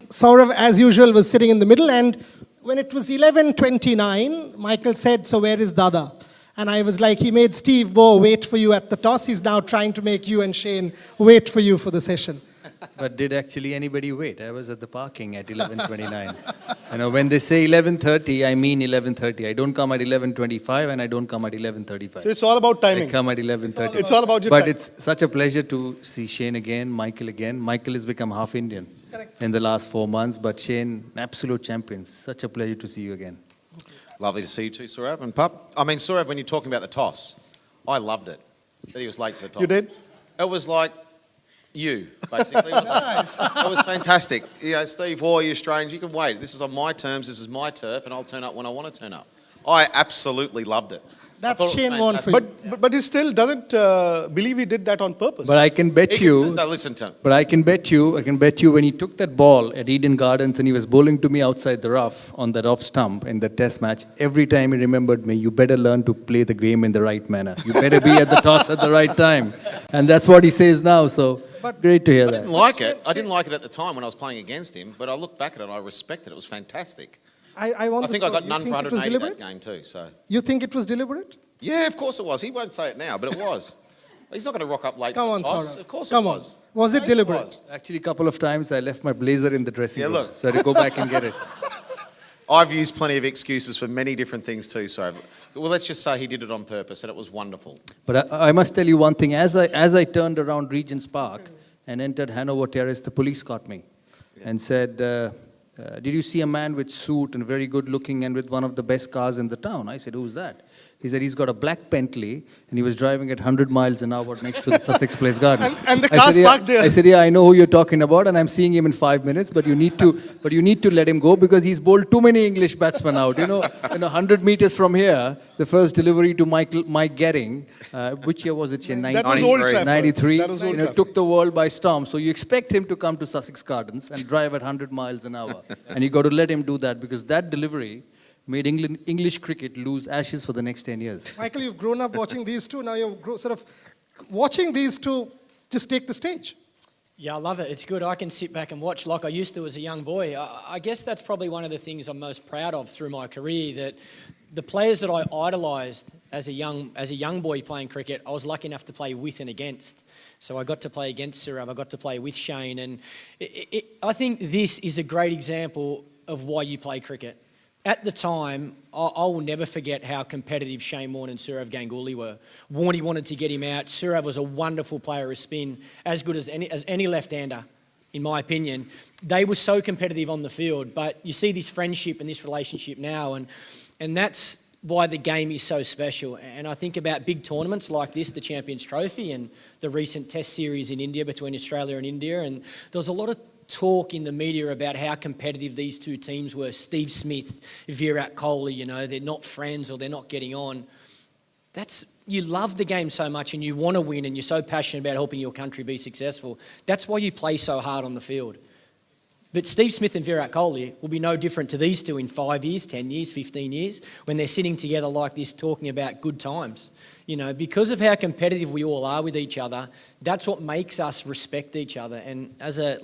Sourav, as usual, was sitting in the middle, and when it was 11:29, Michael said, "So where is Dada?" And I was like, he made Steve Waugh wait for you at the toss. He's now trying to make you and Shane wait for you for the session. But did actually anybody wait? I was at the parking at 11:29. When they say 11:30, I mean 11:30. I don't come at 11:25 and I don't come at 11:35. So it's all about timing. I come at 11:30. It's all about your But time. it's such a pleasure to see Shane again, Michael again. Michael has become half Indian in the last 4 months, but Shane, absolute champions. Such a pleasure to see you again. Lovely to see you too, Sourav and Pup. I mean, Sourav, when you're talking about the toss, I loved it that he was late for the toss. You did? It was like you, basically. Wasn't Nice. It was fantastic. Steve Waugh, you Australians, you can wait. This is on my terms, this is my turf, and I'll turn up when I want to turn up. I absolutely loved it. That's I thought it was Shane Warne for fantastic. you. But he still doesn't believe he did that on purpose. But I can bet you. Listen to him. But I can bet you when he took that ball at Eden Gardens and he was bowling to me outside the rough on that off stump in the test match, every time he remembered me, you better learn to play the game in the right manner. You better be at the toss at the right time. And that's what he says now, so great to hear I that. didn't like it. I didn't like it at the time when I was playing against him, but I look back at it and I respect it. It was fantastic. I want I think this I got to- none you for think it was 180 deliberate? that game too, so... You think it was deliberate? Yeah, of course it was. He won't say it now, but it was. He's not going to rock up late Come for on, the toss. Sourav. Of course Come it on. was. Was it Of course deliberate? was. Actually, a couple of times I left my blazer in the dressing Yeah, room. look. So I had to go back and get it. I've used plenty of excuses for many different things too, so... Well, let's just say he did it on purpose, and it was wonderful. But I must tell you one thing. As I turned around Regent's Park and entered Hanover Terrace, the police caught me and said, did you see a man with suit and very good looking and with one of the best cars in the town? I said, who's that? He said, he's got a black Bentley and he was driving at 100 miles an hour next to the Sussex Place Garden. And the I car's said, yeah, parked there. I said, yeah, I know who you're talking about and I'm seeing him in 5 minutes, but you need to let him go because he's bowled too many English batsmen out. 100 meters from here, the first delivery to Mike Getting, which year was it? That was Old Trafford. 93. That was Old Trafford. Took the world by storm. So you expect him to come to Sussex Gardens and drive at 100 miles an hour. And you got to let him do that because that delivery made English cricket lose ashes for the next 10 years. Michael, you've grown up watching these two. Now you're sort of watching these two just take the stage. Yeah, I love it. It's good. I can sit back and watch like I used to as a young boy. I guess that's probably one of the things I'm most proud of through my career, that the players that I idolised as a young boy playing cricket, I was lucky enough to play with and against. So I got to play against Sourav, I got to play with Shane, and I think this is a great example of why you play cricket. At the time, I will never forget how competitive Shane Warne and Sourav Ganguly were. Warne wanted to get him out. Sourav was a wonderful player of spin, as good as any left-hander, in my opinion. They were so competitive on the field, but you see this friendship and this relationship now, and that's why the game is so special. And I think about big tournaments like this, the Champions Trophy and the recent Test series in India between Australia and India, and there was a lot of talk in the media about how competitive these two teams were. Steve Smith, Virat Kohli, they're not friends or they're not getting on. You love the game so much and you want to win and you're so passionate about helping your country be successful. That's why you play so hard on the field. But Steve Smith and Virat Kohli will be no different to these two in 5 years, 10 years, 15 years, when they're sitting together like this talking about good times. Because of how competitive we all are with each other, that's what makes us respect each other. And as a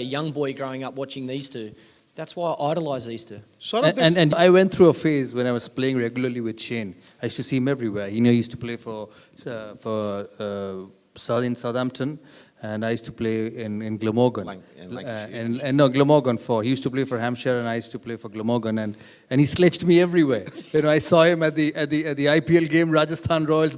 young boy growing up watching these two, that's why I idolise these two. And I went through a phase when I was playing regularly with Shane. I used to see him everywhere. He used to play for Southampton, and I used to play in Glamorgan. Glamorgan 4. He used to play for Hampshire, and I used to play for Glamorgan, and he sledged me everywhere. I saw him at the IPL game, Rajasthan Royals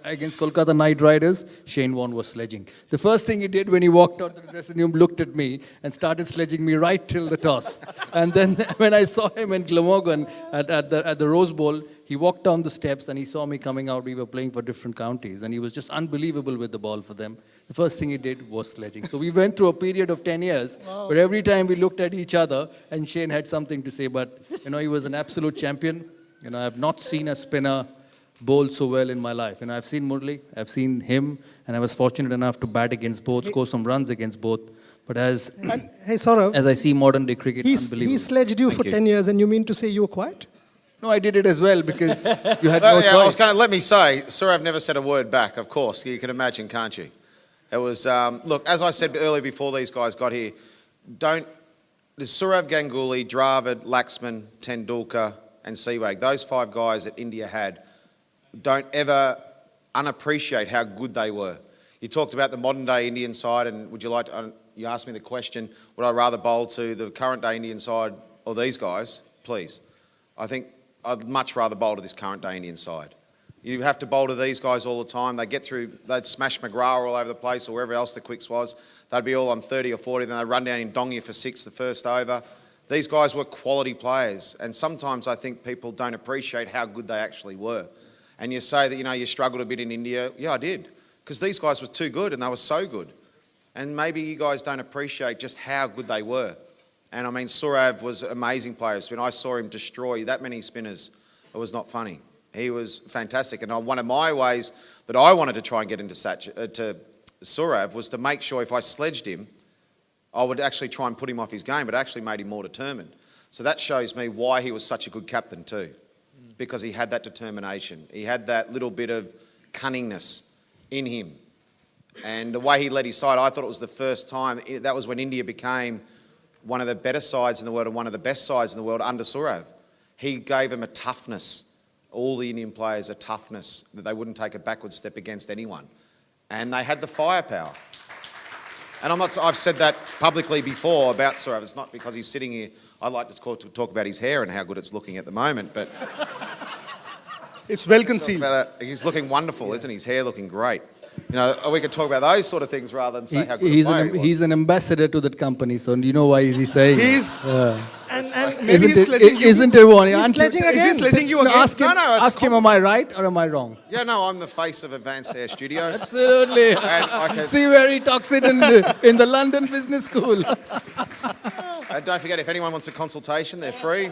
against Kolkata Knight Riders. Shane Warne was sledging. The first thing he did when he walked out of the dressing room, looked at me and started sledging me right till the toss. And then when I saw him in Glamorgan at the Rose Bowl, he walked down the steps and he saw me coming out. We were playing for different counties, and he was just unbelievable with the ball for them. The first thing he did was sledging. So we went through a period of 10 years where every time we looked at each other and Shane had something to say. But, he was an absolute champion. I have not seen a spinner bowl so well in my life. I've seen Murli, I've seen him, and I was fortunate enough to bat against both, score some runs against both. But as I see modern day cricket, unbelievable. He sledged you for 10 years, and you mean to say you were quiet? No, I did it as well because you had no choice. Let me say, Sourav never said a word back, of course. You can imagine, can't you? It was, look, as I said earlier before these guys got here, don't there's Sourav, Ganguly, Dravid, Laxman, Tendulkar and Sehwag. Those 5 guys that India had, don't ever unappreciate how good they were. You talked about the modern day Indian side, and would you like to, you asked me the question, would I rather bowl to the current day Indian side or these guys? Please. I think I'd much rather bowl to this current day Indian side. You have to bowl to these guys all the time. They get through, they'd smash McGrath all over the place or wherever else the quicks was. They'd be all on 30 or 40, then they'd run down in Dongya for 6 the first over. These guys were quality players, and sometimes I think people don't appreciate how good they actually were. And you say that, you struggled a bit in India. Yeah, I did, because these guys were too good and they were so good. And maybe you guys don't appreciate just how good they were. And I mean, Sourav was an amazing player. When I saw him destroy that many spinners, it was not funny. He was fantastic. And one of my ways that I wanted to try and get into Sourav was to make sure if I sledged him, I would actually try and put him off his game, but it actually made him more determined. So that shows me why he was such a good captain too, because he had that determination. He had that little bit of cunningness in him. And the way he led his side, I thought it was the first time, that was when India became one of the better sides in the world and one of the best sides in the world under Sourav. He gave them a toughness, all the Indian players a toughness, that they wouldn't take a backward step against anyone. And they had the firepower. And I've said that publicly before about Sourav. It's not because he's sitting here. I like to talk about his hair and how good it's looking at the moment, but It's well concealed. he's looking wonderful, isn't he? His hair looking great. We could talk about those sort of things rather than say how good a player he was. He's an ambassador to that company, so you know why is he saying? And maybe he's sledging you. Isn't it, Warne? He's sledging Is he again. sledging you No, again? ask him, am I right or am I wrong? Yeah, no, I'm the face of Advanced Hair Studio. Absolutely. And See where he talks it in the London Business School. don't forget, if anyone wants a consultation, they're free.